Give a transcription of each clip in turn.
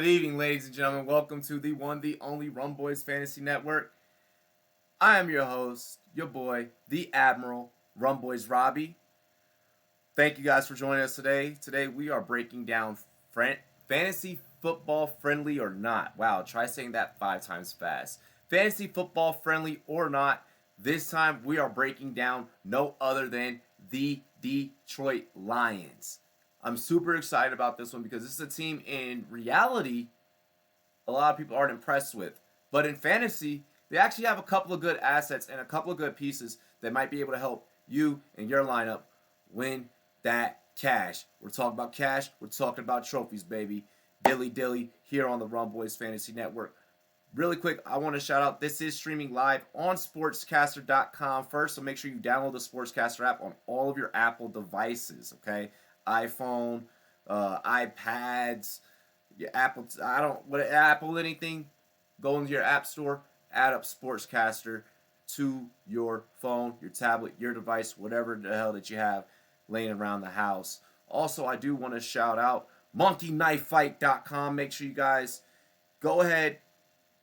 Good evening, ladies and gentlemen. Welcome to the one, the only Rumboyz Fantasy Network. I am your host, your boy, the Admiral, Rumboyz Robbie. Thank you guys for joining us today. Today we are breaking down fantasy football friendly or not. Wow, try saying that 5 times fast. Fantasy football friendly or not. This time we are breaking down no other than the Detroit Lions. I'm super excited about this one because this is a team in reality a lot of people aren't impressed with. But in fantasy, they actually have a couple of good assets and a couple of good pieces that might be able to help you and your lineup win that cash. We're talking about cash. We're talking about trophies, baby. Dilly here on the Rumboyz Fantasy Network. Really quick, I want to shout out, this is streaming live on sportscaster.com first, so make sure you download the Sportscaster app on all of your Apple devices, okay? iPhone, iPads, your Apple anything, go into your app store, add up Sportscaster to your phone, your tablet, your device, whatever the hell that you have laying around the house. Also, I do want to shout out monkeyknifefight.com. Make sure you guys go ahead,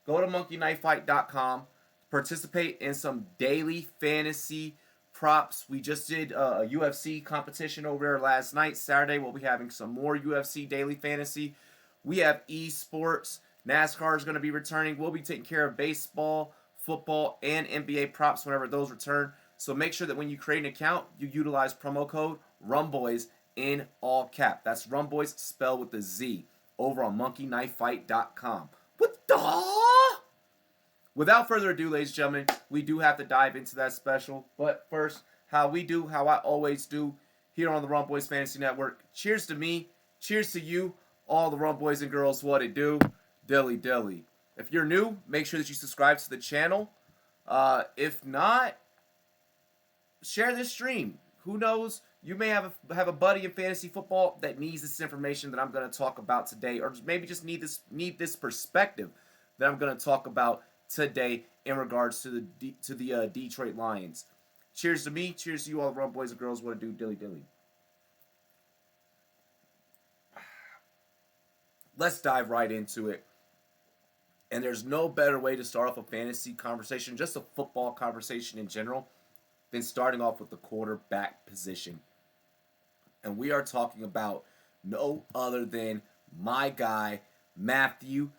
go to monkeyknifefight.com, participate in some daily fantasy props. We just did a UFC competition over there last night. Saturday we'll be having some more UFC daily fantasy. We have esports. NASCAR is going to be returning. We'll be taking care of baseball, football, and NBA props whenever those return. So make sure that when you create an account, you utilize promo code Rumboyz in all cap. That's Rumboyz spelled with a Z over on monkeyknifefight.com. What the? Without further ado, ladies and gentlemen, we do have to dive into that special. But first, how I always do, here on the Rumboyz Fantasy Network. Cheers to me. Cheers to you, all the Rumboys and girls. What it do? Dilly. If you're new, make sure that you subscribe to the channel. If not, share this stream. Who knows? You may have a buddy in fantasy football that needs this information that I'm going to talk about today, or maybe just need this perspective that I'm going to talk about today in regards to the Detroit Lions. Cheers to me. Cheers to you all, Rumboys and girls. What it do? Dilly. Let's dive right into it. And there's no better way to start off a fantasy conversation, just a football conversation in general, than starting off with the quarterback position. And we are talking about no other than my guy, Matthew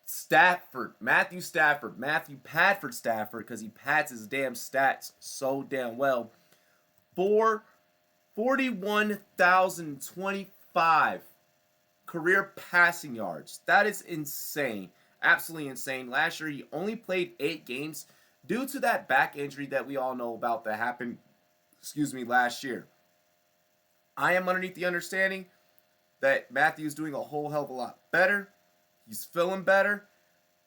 Stafford, Matthew Padford Stafford, because he pads his damn stats so damn well. 41,025 career passing yards. That is insane. Absolutely insane. Last year, he only played 8 games due to that back injury that we all know about that happened, last year. I am underneath the understanding that Matthew's doing a whole hell of a lot better. He's feeling better.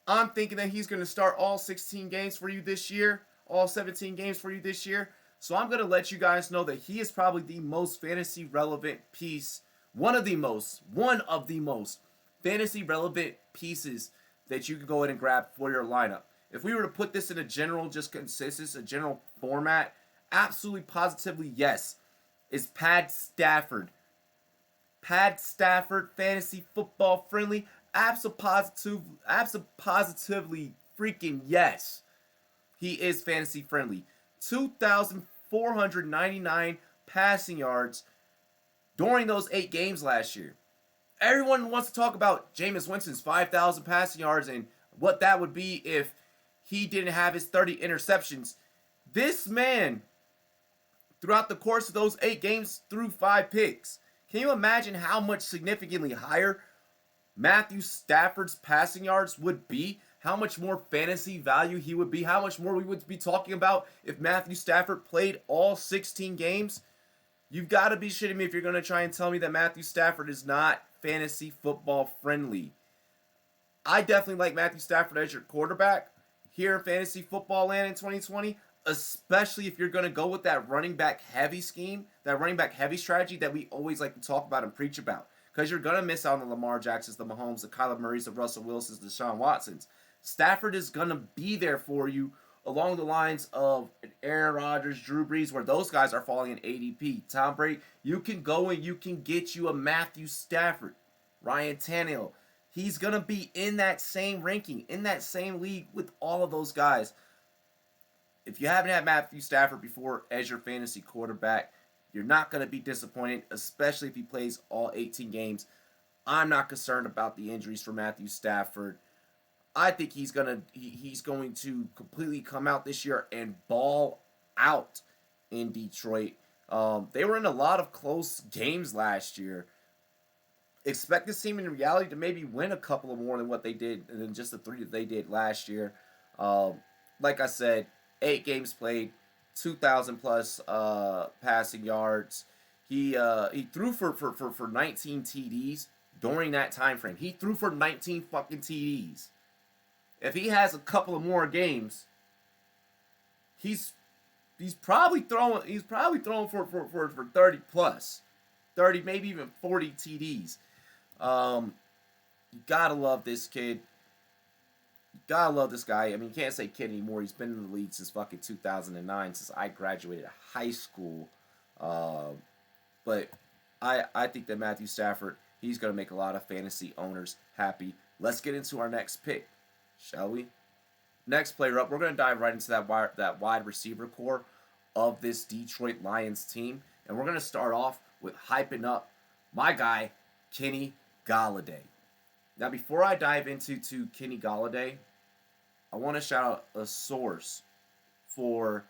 I'm thinking that he's going to start all 16 games for you this year, all 17 games for you this year. So I'm going to let you guys know that he is probably the most fantasy relevant piece, one of the most fantasy relevant pieces that you can go ahead and grab for your lineup. If we were to put this in a general format, absolutely positively yes, is Pad Stafford. Pad Stafford, fantasy football friendly, positively freaking yes. He is fantasy friendly. 2,499 passing yards during those 8 games last year. Everyone wants to talk about Jameis Winston's 5,000 passing yards and what that would be if he didn't have his 30 interceptions. This man, throughout the course of those 8 games, threw 5 picks. Can you imagine how much significantly higher Matthew Stafford's passing yards would be? How much more fantasy value he would be? How much more we would be talking about if Matthew Stafford played all 16 games? You've got to be shitting me if you're going to try and tell me that Matthew Stafford is not fantasy football friendly. I definitely like Matthew Stafford as your quarterback here in fantasy football land in 2020, especially if you're going to go with that running back heavy scheme, that running back heavy strategy that we always like to talk about and preach about. Because you're going to miss out on the Lamar Jacksons, the Mahomes, the Kyler Murrays, the Russell Wilsons, the Deshaun Watsons. Stafford is going to be there for you along the lines of Aaron Rodgers, Drew Brees, where those guys are falling in ADP. Tom Brady, you can go and you can get you a Matthew Stafford. Ryan Tannehill, He's going to be in that same ranking, in that same league with all of those guys. If you haven't had Matthew Stafford before as your fantasy quarterback, you're not going to be disappointed, especially if he plays all 18 games. I'm not concerned about the injuries for Matthew Stafford. I think he's going to completely come out this year and ball out in Detroit. They were in a lot of close games last year. Expect this team in reality to maybe win a couple of more than what they did, than just the 3 that they did last year. Like I said, 8 games played, 2,000 plus passing yards. He threw for 19 TDs during that time frame. He threw for 19 fucking TDs. If he has a couple of more games, he's probably throwing for 30 plus, 30 maybe even 40 TDs. You gotta love this kid. You gotta love this guy. I mean, you can't say kid anymore. He's been in the league since fucking 2009, since I graduated high school. But I think that Matthew Stafford, he's gonna make a lot of fantasy owners happy. Let's get into our next pick, shall we? Next player up, we're gonna dive right into that wide receiver core of this Detroit Lions team, and we're gonna start off with hyping up my guy Kenny Golladay. Now, before I dive into Kenny Golladay, I want to shout out a source for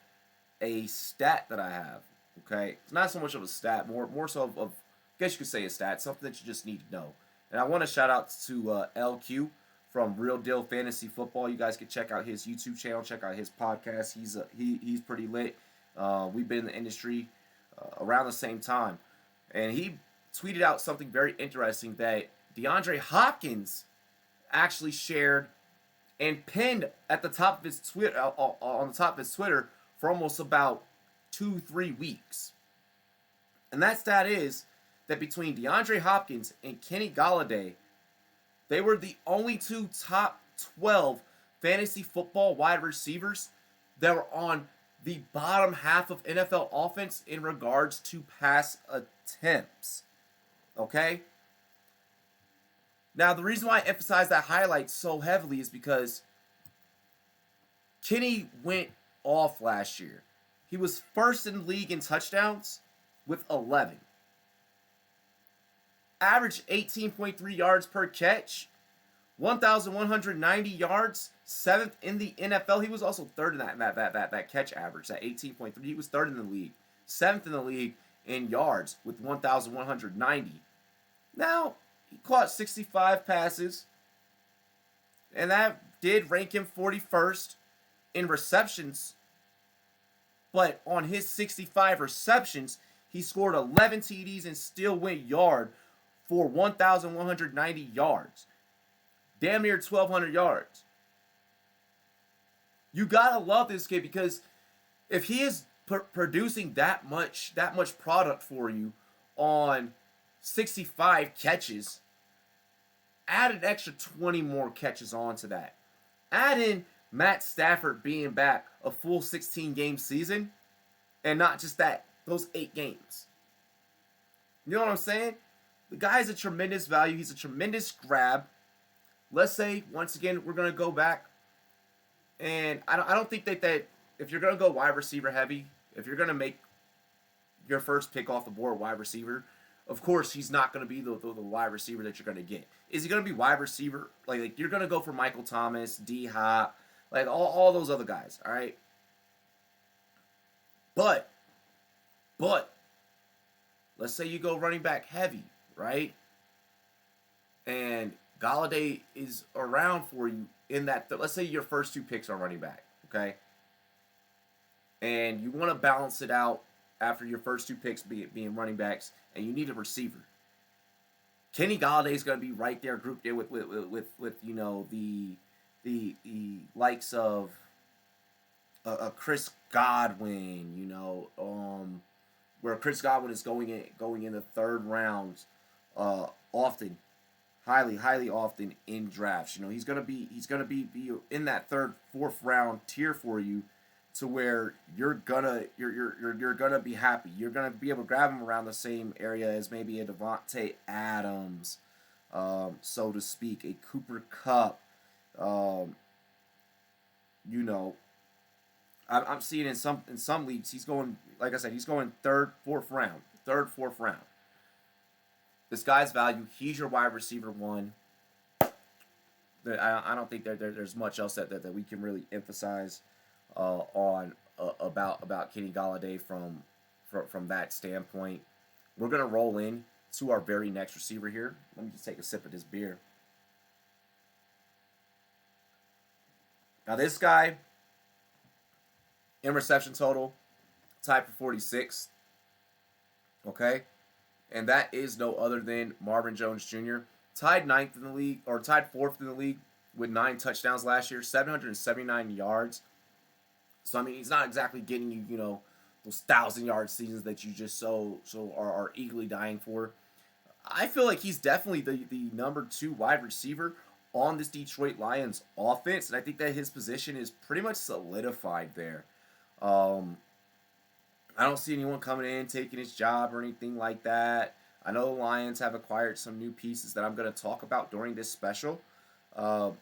a stat that I have. Okay, it's not so much of a stat, more so of I guess you could say a stat, something that you just need to know. And I want to shout out to LQ from Real Deal Fantasy Football. You guys can check out his YouTube channel, check out his podcast. He's pretty lit. We've been in the industry around the same time, and he tweeted out something very interesting that DeAndre Hopkins actually shared and pinned at the top of his Twitter on the top of his Twitter for almost about 2-3 weeks. And that stat is that between DeAndre Hopkins and Kenny Golladay, they were the only 2 top 12 fantasy football wide receivers that were on the bottom half of NFL offense in regards to pass attempts. Okay? Now, the reason why I emphasize that highlight so heavily is because Kenny went off last year. He was first in the league in touchdowns with 11. Averaged 18.3 yards per catch, 1,190 yards, 7th in the NFL. He was also third in that catch average, that 18.3. He was third in the league, 7th in the league in yards with 1,190. Now, he caught 65 passes, and that did rank him 41st in receptions. But on his 65 receptions, he scored 11 TDs and still went yard for 1,190 yards. Damn near 1,200 yards. You gotta love this kid, because if he is producing that much product for you on 65 catches, add an extra 20 more catches onto that. Add in Matt Stafford being back a full 16-game season, and not just those 8 games. You know what I'm saying? The guy is a tremendous value. He's a tremendous grab. Let's say, once again, we're going to go back, and I don't think that if you're going to go wide receiver heavy, if you're going to make your first pick off the board wide receiver, of course, he's not going to be the wide receiver that you're going to get. Is he going to be wide receiver? Like you're going to go for Michael Thomas, D-Hop, like all those other guys, all right? But, let's say you go running back heavy, right? And Golladay is around for you in that, let's say your first 2 picks are running back, okay? And you want to balance it out after your first 2 picks being running backs, and you need a receiver. Kenny Golladay is going to be right there, grouped in with you know, the likes of Chris Godwin, you know, where Chris Godwin is going in the 3rd round, often, highly often in drafts. You know, he's gonna be in that 3rd, 4th round tier for you, to where you're gonna be happy. You're gonna be able to grab him around the same area as maybe a Devontae Adams, so to speak, a Cooper Kupp. Um, you know, I'm seeing in some leagues he's going, like I said, he's going third, fourth round. This guy's value. He's your wide receiver one. I don't think there's much else that we can really emphasize on about Kenny Golladay from that standpoint. We're gonna roll in to our very next receiver here. Let me just take a sip of this beer. Now this guy in reception total tied for 46. Okay, and that is no other than Marvin Jones Jr. Tied ninth in the league, or tied fourth in the league with 9 touchdowns last year, 779 yards. So I mean, he's not exactly getting you, those 1,000-yard seasons that you just so are eagerly dying for. I feel like he's definitely the number 2 wide receiver on this Detroit Lions offense, and I think that his position is pretty much solidified there. I don't see anyone coming in taking his job or anything like that. I know the Lions have acquired some new pieces that I'm going to talk about during this special. But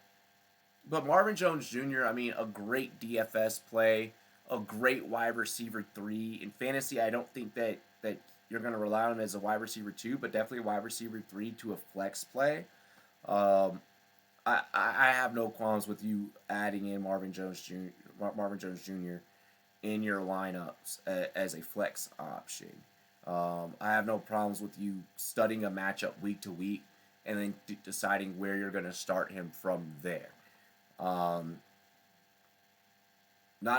Marvin Jones Jr., I mean, a great DFS play, a great wide receiver 3. In fantasy, I don't think that you're going to rely on him as a wide receiver 2, but definitely a wide receiver 3 to a flex play. I have no qualms with you adding in Marvin Jones Jr. in your lineups as a flex option. I have no problems with you studying a matchup week to week and then deciding where you're going to start him from there. Not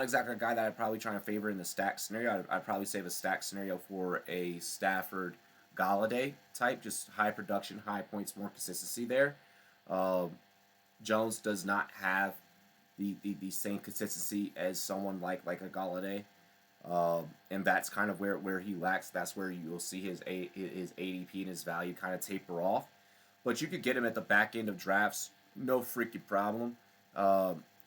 exactly a guy that I'd probably try to favor in the stack scenario. I'd probably save a stack scenario for a Stafford Golladay type, just high production, high points, more consistency there. Jones does not have the same consistency as someone like a Golladay. And that's kind of where he lacks. That's where you'll see his ADP and his value kind of taper off. But you could get him at the back end of drafts, no freaking problem.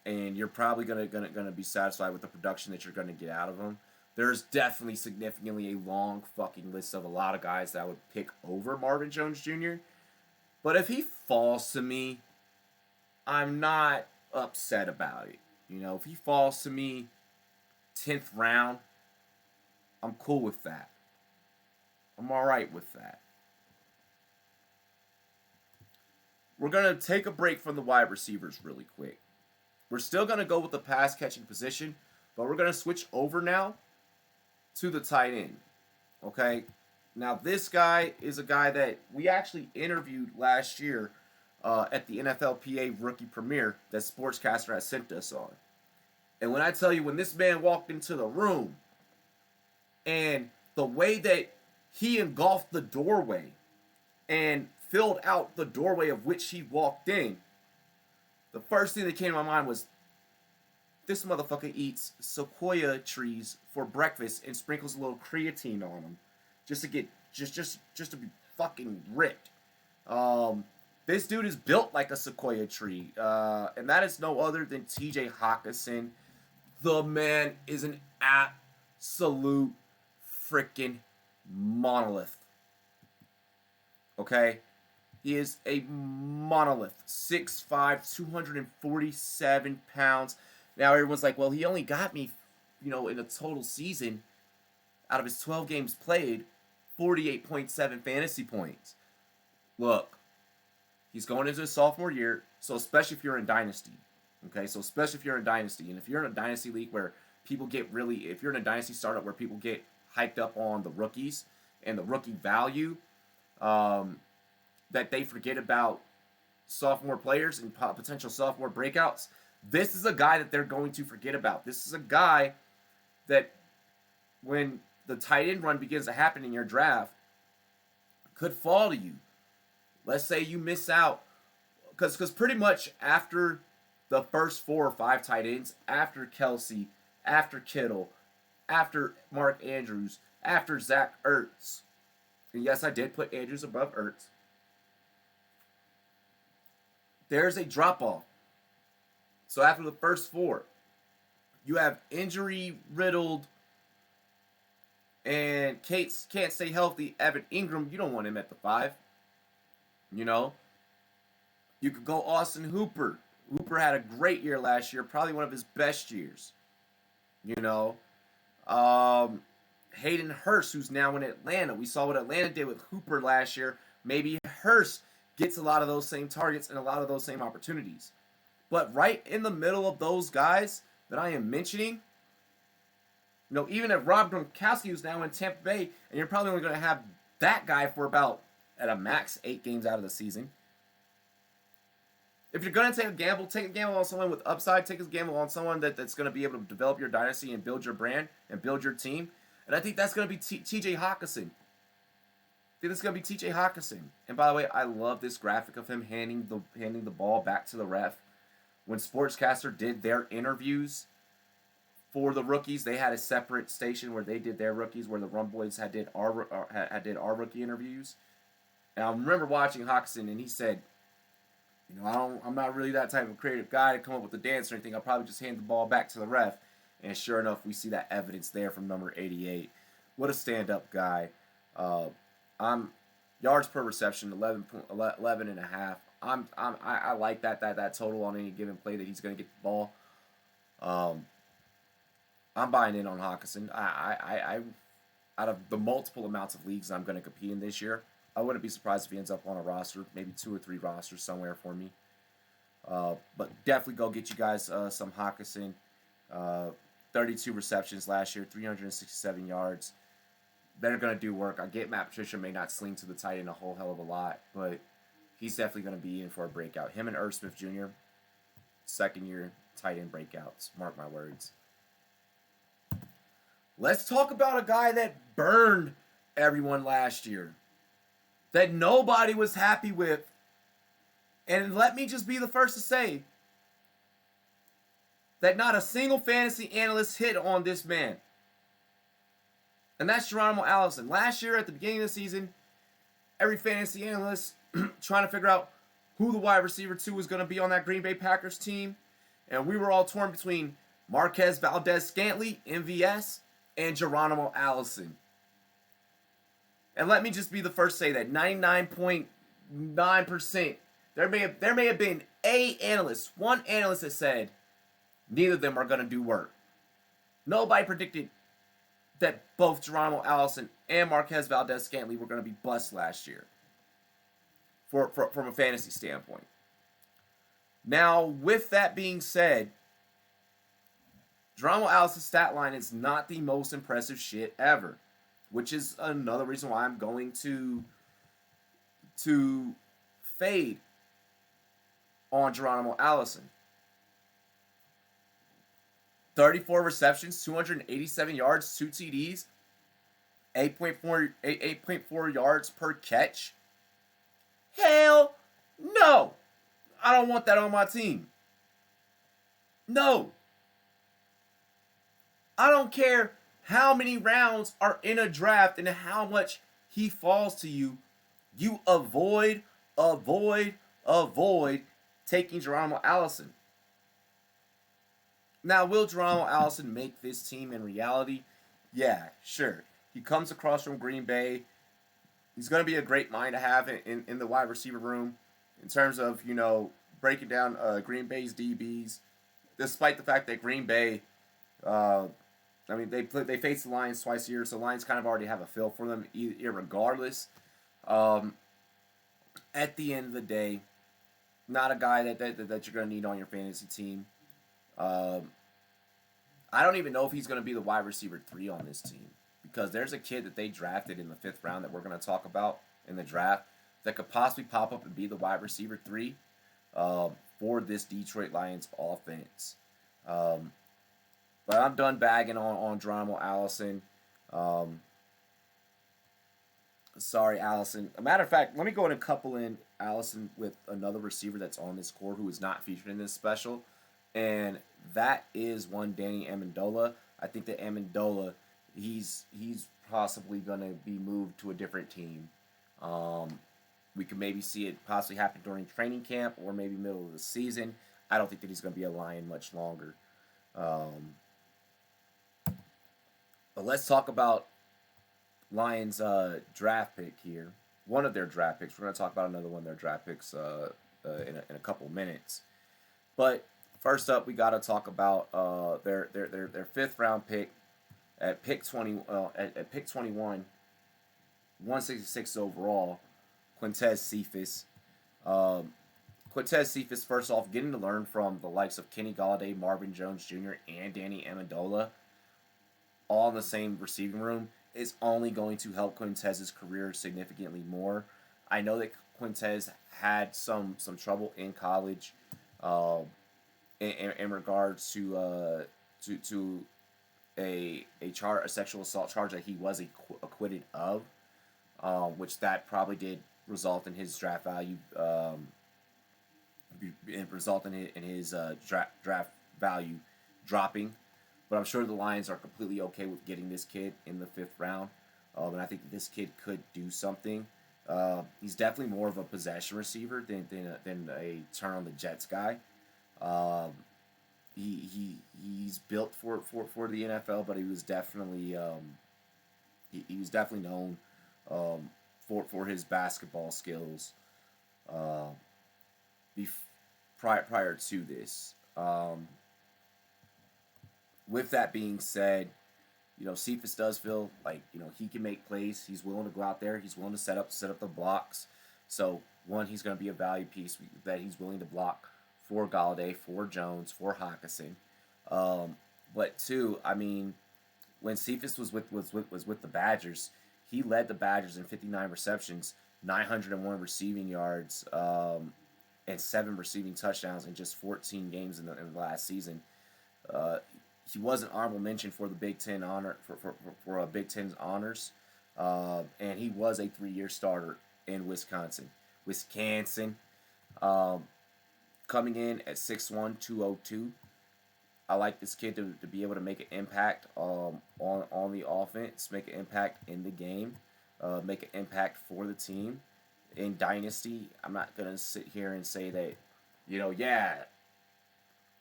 And you're probably gonna be satisfied with the production that you're gonna get out of him. There's definitely significantly a long fucking list of a lot of guys that I would pick over Marvin Jones Jr. But if he falls to me, I'm not upset about it. If he falls to me 10th round, I'm cool with that. I'm all right with that. We're going to take a break from the wide receivers really quick. We're still going to go with the pass catching position, but we're going to switch over now to the tight end. Okay? Now, this guy is a guy that we actually interviewed last year at the NFLPA Rookie Premiere that Sportscaster has sent us on. And when I tell you, when this man walked into the room and the way that he engulfed the doorway and filled out the doorway of which he walked in, the first thing that came to my mind was, this motherfucker eats sequoia trees for breakfast and sprinkles a little creatine on them just to get just to be fucking ripped. This dude is built like a sequoia tree, and that is no other than TJ Hawkinson. The man is an absolute freaking monolith. Okay? He is a monolith. 6'5", 247 pounds. Now everyone's like, well, he only got me, in a total season, out of his 12 games played, 48.7 fantasy points. Look, he's going into his sophomore year, so especially if you're in Dynasty. Okay, so especially if you're in Dynasty. And if you're in a Dynasty league where people get if you're in a Dynasty startup where people get hyped up on the rookies and the rookie value, that they forget about sophomore players and potential sophomore breakouts, this is a guy that they're going to forget about. This is a guy that when the tight end run begins to happen in your draft, could fall to you. Let's say you miss out, because pretty much after the first 4 or 5 tight ends, after Kelsey, after Kittle, after Mark Andrews, after Zach Ertz, and yes, I did put Andrews above Ertz, there's a drop-off. So after the first 4, you have injury-riddled and can't stay healthy Evan Ingram. You don't want him at the 5. You could go Austin Hooper. Hooper had a great year last year, probably one of his best years. You know, um, Hayden Hurst, who's now in Atlanta. We saw what Atlanta did with Hooper last year. Maybe Hurst gets a lot of those same targets and a lot of those same opportunities. But right in the middle of those guys that I am mentioning, even if Rob Gronkowski is now in Tampa Bay, and you're probably only going to have that guy for about, at a max, 8 games out of the season. If you're going to take a gamble on someone with upside, take a gamble on someone that's going to be able to develop your dynasty and build your brand and build your team. And I think that's going to be TJ Hawkinson. I think that's going to be TJ Hawkinson. And by the way, I love this graphic of him handing the ball back to the ref. When Sportscaster did their interviews for the rookies, they had a separate station where they did their rookies, where the Rumboyz did our rookie interviews. And I remember watching Hawkinson, and he said, I'm not really that type of creative guy to come up with a dance or anything. I'll probably just hand the ball back to the ref. And sure enough, we see that evidence there from number 88. What a stand-up guy. I'm yards per reception, 11 and a half. I like that total on any given play that he's going to get the ball. I'm buying in on Hawkinson. I out of the multiple amounts of leagues I'm going to compete in this year, I wouldn't be surprised if he ends up on a roster, maybe 2 or 3 rosters somewhere for me. But definitely go get you guys some Hawkinson. 32 receptions last year, 367 yards. They're going to do work. I get Matt Patricia may not sling to the tight end a whole hell of a lot, but he's definitely going to be in for a breakout. Him and Smith Jr., second-year tight end breakouts. Mark my words. Let's talk about a guy that burned everyone last year, that nobody was happy with. And let me just be the first to say that not a single fantasy analyst hit on this man. And that's Geronimo Allison. Last year, at the beginning of the season, every fantasy analyst trying to figure out who the wide receiver 2 was going to be on that Green Bay Packers team. And we were all torn between Marquez Valdez-Scantling, MVS, and Geronimo Allison. And let me just be the first to say that 99.9%, there may have been one analyst that said neither of them are going to do work. Nobody predicted that both Geronimo Allison and Marquez Valdez-Scantling were going to be busts last year from a fantasy standpoint. Now, with that being said, Geronimo Allison's stat line is not the most impressive shit ever, which is another reason why I'm going to fade on Geronimo Allison. 34 receptions, 287 yards, 2 TDs, 8.4 yards per catch. Hell no! I don't want that on my team. No. I don't care how many rounds are in a draft and how much he falls to you. You avoid taking Geronimo Allison. Now, will Geronimo Allison make this team in reality? Yeah, sure. He comes across from Green Bay. He's going to be a great mind to have in the wide receiver room in terms of, breaking down Green Bay's DBs. Despite the fact that Green Bay, they face the Lions twice a year, so the Lions kind of already have a feel for them irregardless. At the end of the day, not a guy that you're going to need on your fantasy team. I don't even know if he's going to be the wide receiver 3 on this team, because there's a kid that they drafted in the 5th round that we're going to talk about in the draft that could possibly pop up and be the wide receiver 3 for this Detroit Lions offense. But I'm done bagging on Geronimo Allison. Sorry, Allison. A matter of fact, let me go ahead and couple in Allison with another receiver that's on this core who is not featured in this special, and that is one Danny Amendola. I think that Amendola, he's possibly going to be moved to a different team. We could maybe see it possibly happen during training camp or maybe middle of the season. I don't think that he's going to be a Lion much longer. But let's talk about Lions' draft pick here. One of their draft picks. We're going to talk about another one of their draft picks in a couple minutes. But first up, we got to talk about their fifth round pick at pick 21, 166 overall, Quintez Cephas. Quintez Cephas, first off, getting to learn from the likes of Kenny Golladay, Marvin Jones Jr., and Danny Amendola, all in the same receiving room, is only going to help Quintez's career significantly more. I know that Quintez had some trouble in college, in regards to a sexual assault charge that he was acquitted of, which that probably did result in his draft value, draft value dropping. But I'm sure the Lions are completely okay with getting this kid in the fifth round, and I think that this kid could do something. He's definitely more of a possession receiver than a turn on the Jets guy. He's built for the NFL, but he was definitely known for his basketball skills prior to this. With that being said, Cephas does feel like he can make plays. He's willing to go out there. He's willing to set up the blocks. So one, he's going to be a value piece that he's willing to block for Golladay, for Jones, for Hawkinson. But two, I mean, when Cephas was with the Badgers, he led the Badgers in 59 receptions, 901 receiving yards, and 7 receiving touchdowns in just 14 games in the last season. He was an honorable mention for the Big Ten for Big Ten's honors, and he was a 3-year starter in Wisconsin. Coming in at 6'1", 202. I like this kid to be able to make an impact on the offense, make an impact in the game, make an impact for the team. In Dynasty, I'm not going to sit here and say that,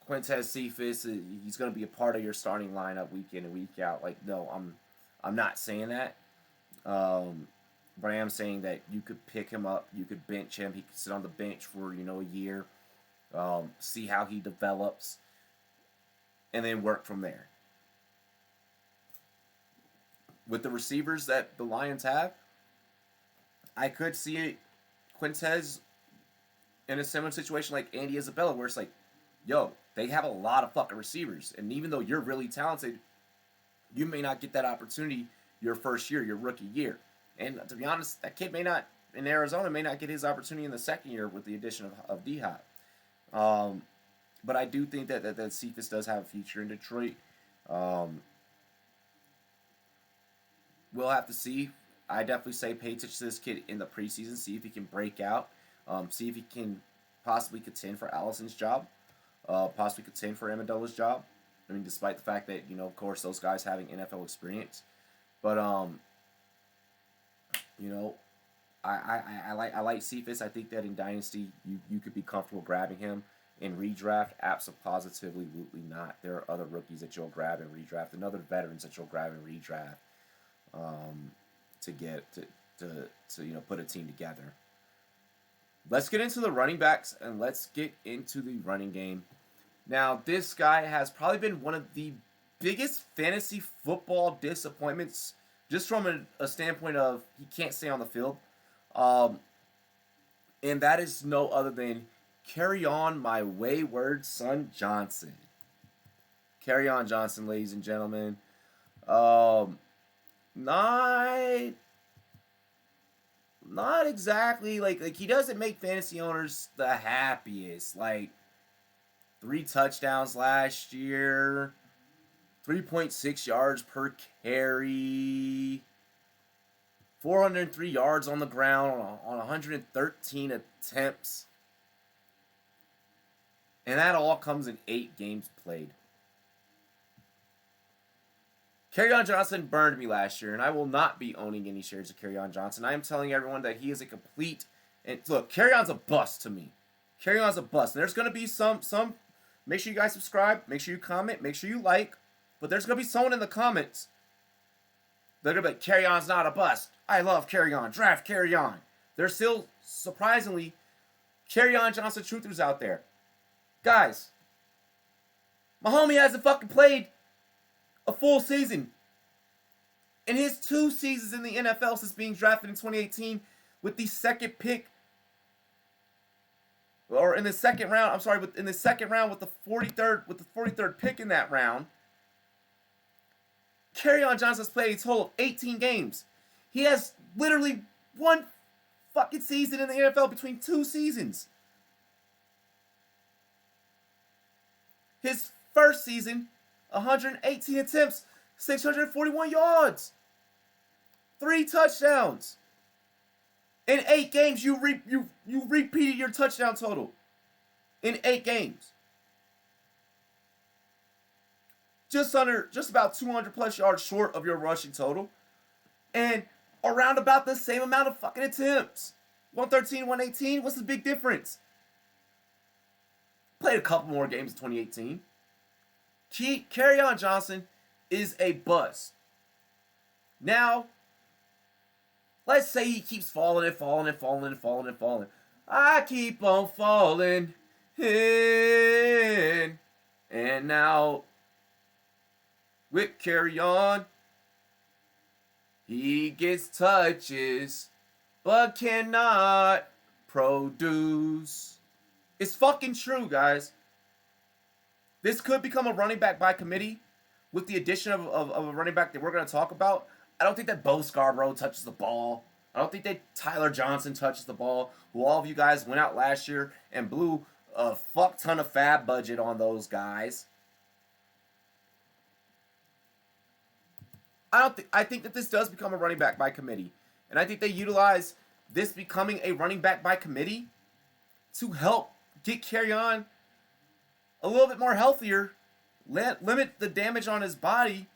Quintez Cephas, he's going to be a part of your starting lineup week in and week out. Like, no, I'm not saying that. But I am saying that you could pick him up, you could bench him, he could sit on the bench for, a year, see how he develops, and then work from there. With the receivers that the Lions have, I could see Quintez in a similar situation like Andy Isabella, where it's like, they have a lot of fucking receivers. And even though you're really talented, you may not get that opportunity your first year, your rookie year. And to be honest, that kid in Arizona may not get his opportunity in the second year with the addition of D-Hop. But I do think that Cephas does have a future in Detroit. We'll have to see. I definitely say pay attention to this kid in the preseason, see if he can break out, see if he can possibly contend for Allison's job. Possibly contend for Amendola's job. I mean, despite the fact that, of course, those guys having NFL experience. But, I like Cephas. I think that in Dynasty, you could be comfortable grabbing him. In redraft, absolutely not. There are other rookies that you'll grab in redraft, and other veterans that you'll grab in redraft to put a team together. Let's get into the running backs, and let's get into the running game. Now, this guy has probably been one of the biggest fantasy football disappointments, just from a standpoint of he can't stay on the field. And that is no other than Carry On My Wayward Son Johnson. Carry On Johnson, ladies and gentlemen. Not exactly like he doesn't make fantasy owners the happiest. Like 3 touchdowns last year, 3.6 yards per carry, 403 yards on the ground on 113 attempts. And that all comes in 8 games played. Kerryon Johnson burned me last year, and I will not be owning any shares of Kerryon Johnson. I am telling everyone that he is a complete... And look, Kerryon's a bust to me. Kerryon's a bust. And there's going to be some... Make sure you guys subscribe. Make sure you comment. Make sure you like. But there's going to be someone in the comments. They're going to be like, Kerryon's not a bust. I love Kerryon. Draft Kerryon. There's still, surprisingly, Kerryon Johnson truthers out there. Guys, my homie hasn't fucking played a full season. In his 2 seasons in the NFL since being drafted in 2018 with the second pick, or in the second round, I'm sorry, in the second round with the 43rd pick in that round, Kerryon Johnson's played a total of 18 games. He has literally 1 fucking season in the NFL between 2 seasons. His first season, 118 attempts, 641 yards, 3 touchdowns. In 8 games, you repeated your touchdown total. In 8 games. Just about 200 plus yards short of your rushing total. And around about the same amount of fucking attempts. 113, 118, what's the big difference? Played a couple more games in 2018. Kerryon Johnson is a bust. Now, let's say he keeps falling. I keep on falling in. And now, with Kerryon, he gets touches, but cannot produce. It's fucking true, guys. This could become a running back by committee with the addition of a running back that we're going to talk about. I don't think that Bo Scarborough touches the ball. I don't think that Tyler Johnson touches the ball, who all of you guys went out last year and blew a fuck ton of fab budget on those guys. I think that this does become a running back by committee. And I think they utilize this becoming a running back by committee to help get Kerryon a little bit more healthier, limit the damage on his body,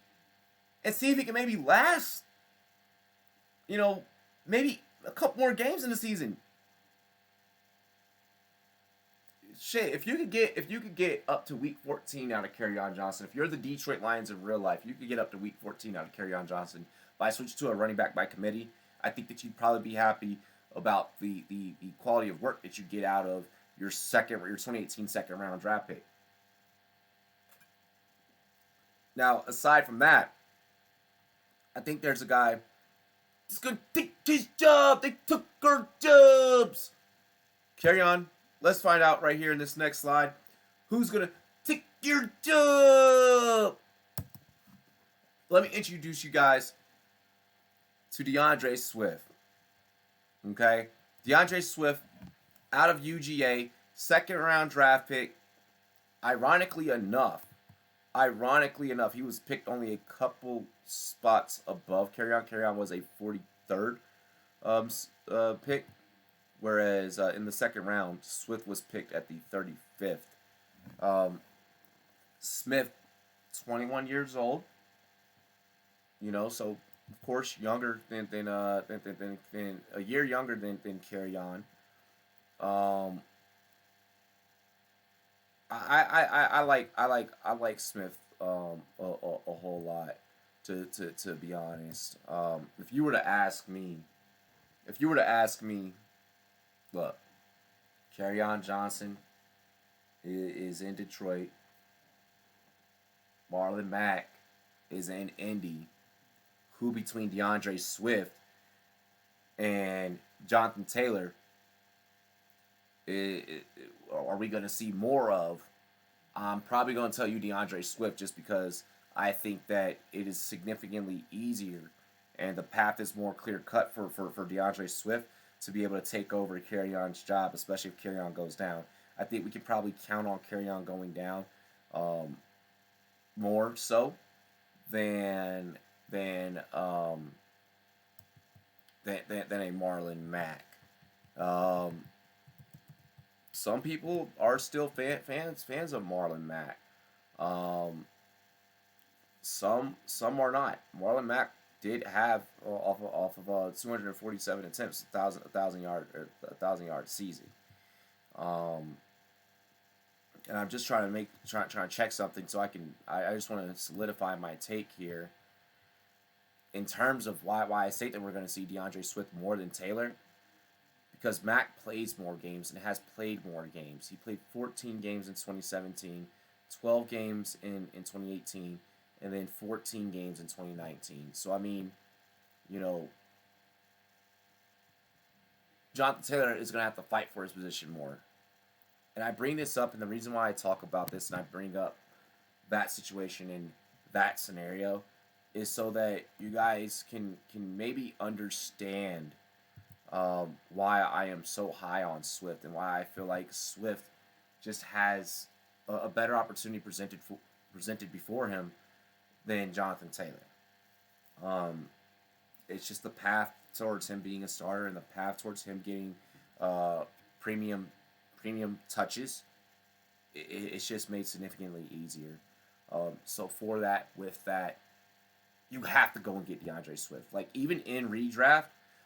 and see if he can maybe last, maybe a couple more games in the season. Shit, if you could get up to week 14 out of Kerryon Johnson, if you're the Detroit Lions in real life, you could get up to week 14 out of Kerryon Johnson by switching to a running back by committee. I think that you'd probably be happy about the quality of work that you get out of your 2018 second round draft pick. Now, aside from that, I think there's a guy that's going to take his job. They took our jobs. Kerryon, let's find out right here in this next slide who's going to take your job. Let me introduce you guys to Deandre Swift. Okay? Deandre Swift out of UGA, second round draft pick. Ironically enough, he was picked only a couple spots above Kerryon. Kerryon was a 43rd pick, whereas in the second round, Swift was picked at the 35th. Smith, 21 years old. So of course younger than a year younger than Kerryon. I like Smith a whole lot, to be honest. If you were to ask me, look, Kerryon Johnson is in Detroit. Marlon Mack is in Indy. Who between Deandre Swift and Jonathan Taylor are we going to see more of? I'm probably going to tell you Deandre Swift just because I think that it is significantly easier and the path is more clear-cut for Deandre Swift to be able to take over Kerryon's job, especially if Kerryon goes down. I think we can probably count on Kerryon going down more so than a Marlon Mack. Some people are still fans of Marlon Mack. Some are not. Marlon Mack did have off of 247 attempts, 1,000 yard season. And I'm just trying to check something so I just want to solidify my take here. In terms of why I say that we're going to see Deandre Swift more than Taylor, because Mac plays more games and has played more games. He played 14 games in 2017, 12 games in 2018, and then 14 games in 2019. So, I mean, you know, Jonathan Taylor is going to have to fight for his position more. And I bring this up, and the reason why I talk about this and I bring up that situation in that scenario is so that you guys can maybe understand why I am so high on Swift and why I feel like Swift just has a better opportunity presented before him than Jonathan Taylor. It's just the path towards him being a starter and the path towards him getting premium touches. It's just made significantly easier. So for that, with that, you have to go and get Deandre Swift. Like even in redraft,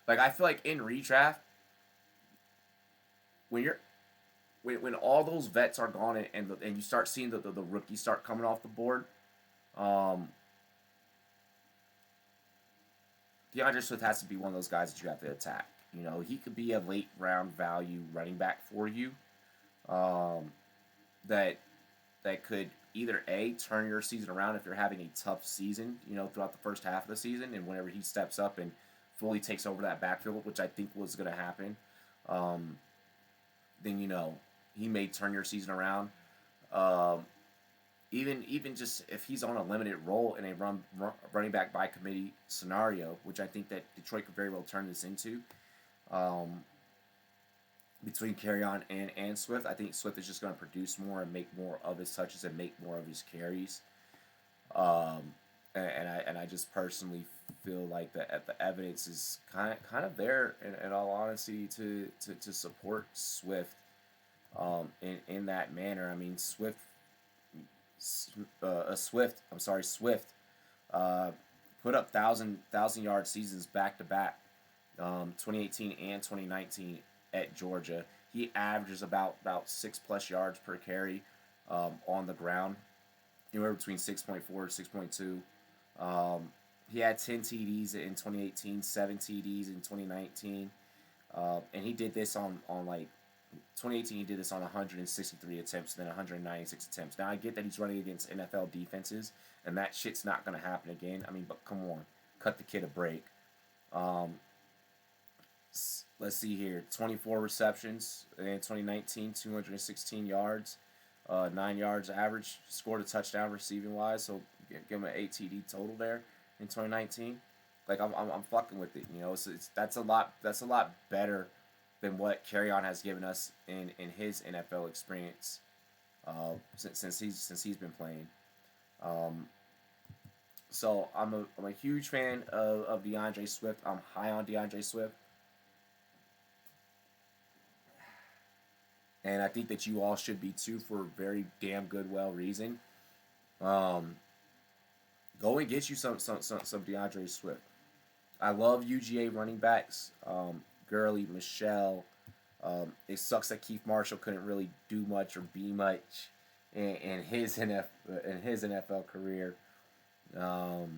like I feel like in redraft, when all those vets are gone and you start seeing the rookies start coming off the board, Deandre Swift has to be one of those guys that you have to attack. You know, he could be a late round value running back for you, that could either turn your season around if you're having a tough season, you know, throughout the first half of the season, and whenever he steps up and fully takes over that backfield, which I think was going to happen, then you know he may turn your season around. Even just if he's on a limited role in a running back by committee scenario, which I think that Detroit could very well turn this into, between Kerryon and Swift, I think Swift is just going to produce more and make more of his touches and make more of his carries. And I just personally feel like the evidence is kind of there in all honesty to support Swift in that manner. I mean Swift put up thousand yard seasons back to back, 2018 and 2019 at Georgia. He averages about 6+ yards per carry on the ground, anywhere between 6.4 to 6.2. He had 10 TDs in 2018, 7 TDs in 2019, and he did this on like 2018. He did this on 163 attempts, and then 196 attempts. Now I get that he's running against NFL defenses, and that shit's not going to happen again. I mean, but come on, cut the kid a break. Let's see here. 24 receptions in 2019, 216 yards, 9 yards average. Scored a touchdown receiving wise, so give him an 8 TD total there in 2019. Like I'm fucking with it. You know, that's a lot better than what Kerryon has given us in his NFL experience since he's been playing. So I'm a huge fan of Deandre Swift. I'm high on Deandre Swift. And I think that you all should be too, for a very damn good reason. Go and get you some Deandre Swift. I love UGA running backs. Gurley, Michelle. It sucks that Keith Marshall couldn't really do much or be much in his NFL career. But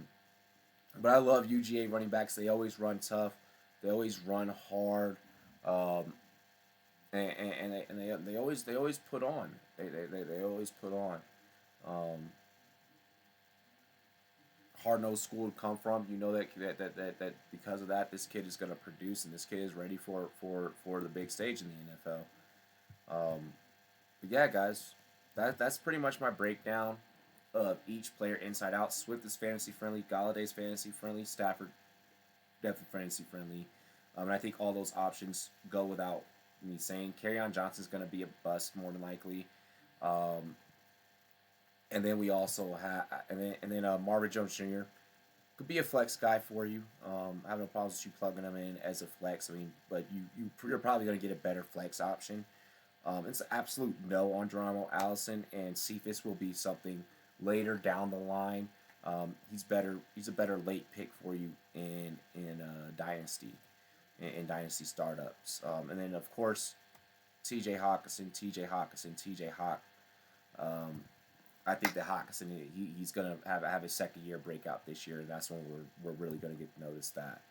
I love UGA running backs. They always run tough. They always run hard. And they always put on. They always put on. Hard-nosed school to come from. You know that because of that, this kid is going to produce, and this kid is ready for the big stage in the NFL. But yeah, guys, that's pretty much my breakdown of each player inside out. Swift is fantasy friendly. Galladay's fantasy friendly. Stafford definitely fantasy friendly. And I think all those options go without me saying. Kerryon Johnson's going to be a bust more than likely. And then we also have, and then Marvin Jones Jr. could be a flex guy for you. I have no problems with you plugging him in as a flex. I mean, but you're probably going to get a better flex option. It's an absolute no on Geronimo Allison, and Cephas will be something later down the line. He's a better late pick for you in Dynasty, in Dynasty startups. And then of course, TJ Hawkinson. Hawk. I think that Hawkinson, he's gonna have his second year breakout this year, and that's when we're really gonna get to notice that.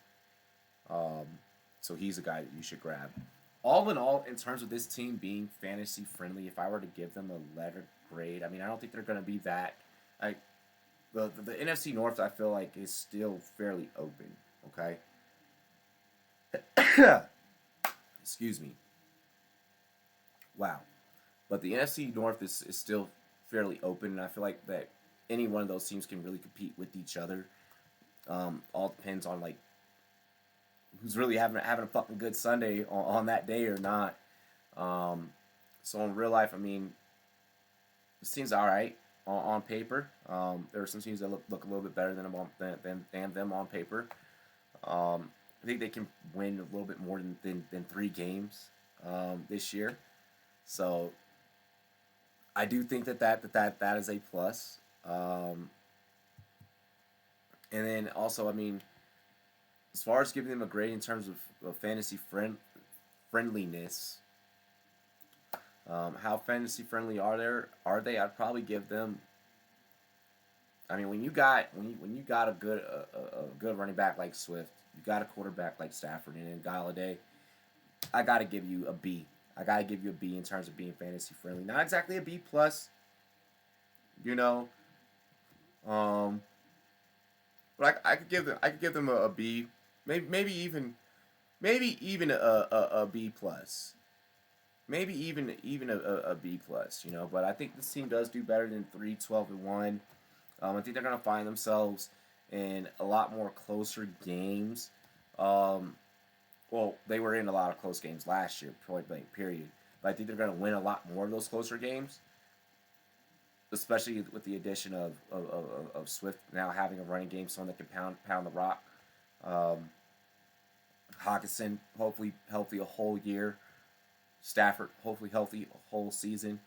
So he's a guy that you should grab. all in all, in terms of this team being fantasy friendly, if I were to give them a letter grade, I mean, I don't think they're going to be that. Like the NFC North, I feel like is still fairly open. Okay. Excuse me. Wow. But the NFC North is still fairly open, and I feel like that any one of those teams can really compete with each other. All depends on like who's really having a fucking good Sunday on that day or not. So in real life, I mean, this team's all right on paper. There are some teams that look a little bit better than them on paper. I think they can win a little bit more than 3 games this year. So I do think that is a plus. And then also, I mean, as far as giving them a grade in terms of fantasy friendliness, how fantasy friendly are they? I'd probably give them. I mean, when you got a good running back like Swift, you got a quarterback like Stafford, and then Galladay, I gotta give you a B. I gotta give you a B in terms of being fantasy friendly. Not exactly a B plus, you know. But I could give them a B, maybe even a B plus, maybe even a B plus, you know. But I think this team does do better than 3-12-1. I think they're gonna find themselves in a lot more closer games. Well, they were in a lot of close games last year, point blank period. But I think they're gonna win a lot more of those closer games, especially with the addition of Swift now having a running game, someone that can pound the rock. Hawkinson hopefully healthy a whole year. Stafford hopefully healthy a whole season.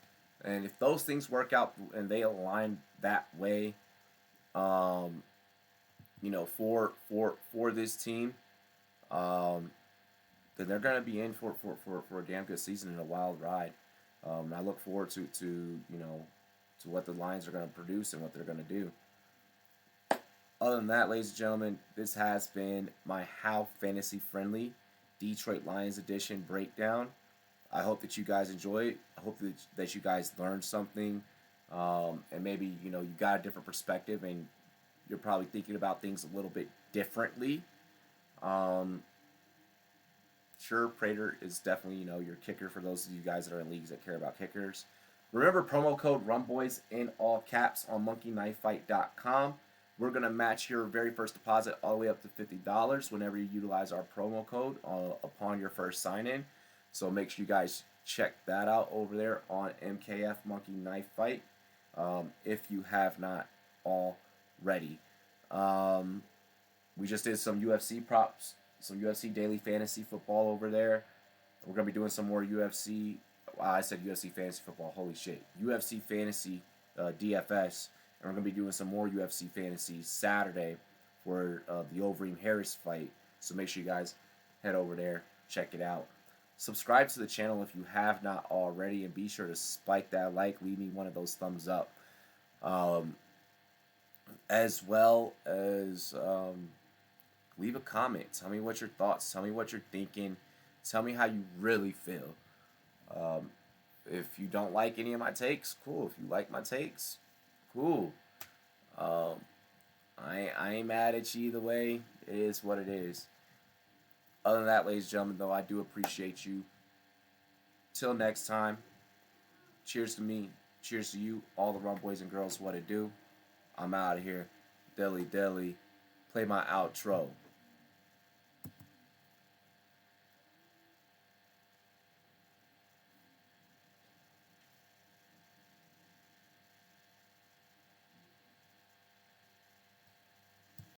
And if those things work out and they align that way, you know, for this team, then they're gonna be in for a damn good season and a wild ride. I look forward to you know to what the Lions are gonna produce and what they're gonna do. Other than that, ladies and gentlemen, this has been my How Fantasy Friendly Detroit Lions edition breakdown. I hope that you guys enjoy it. I hope that you guys learned something, and maybe you know you got a different perspective, and you're probably thinking about things a little bit differently. Sure, Prater is definitely you know your kicker for those of you guys that are in leagues that care about kickers. Remember promo code Rumboyz in all caps on monkeyknifefight.com. We're going to match your very first deposit all the way up to $50 whenever you utilize our promo code upon your first sign-in. So make sure you guys check that out over there on MKF Monkey Knife Fight if you have not already. We just did some UFC props, some UFC daily fantasy football over there. We're going to be doing some more UFC. I said UFC fantasy football. Holy shit. UFC fantasy DFS. And we're going to be doing some more UFC fantasy Saturday for the Overeem Harris fight. So make sure you guys head over there, check it out. Subscribe to the channel if you have not already, and be sure to spike that like, leave me one of those thumbs up. As well as leave a comment. Tell me what your thoughts, tell me what you're thinking, tell me how you really feel. If you don't like any of my takes, cool. If you like my takes, cool. I ain't mad at you either way. It is what it is. Other than that, ladies and gentlemen, though, I do appreciate you. Till next time, cheers to me. Cheers to you, all the Rumboyz and girls, what it do. I'm out of here. Dilly dilly. Play my outro.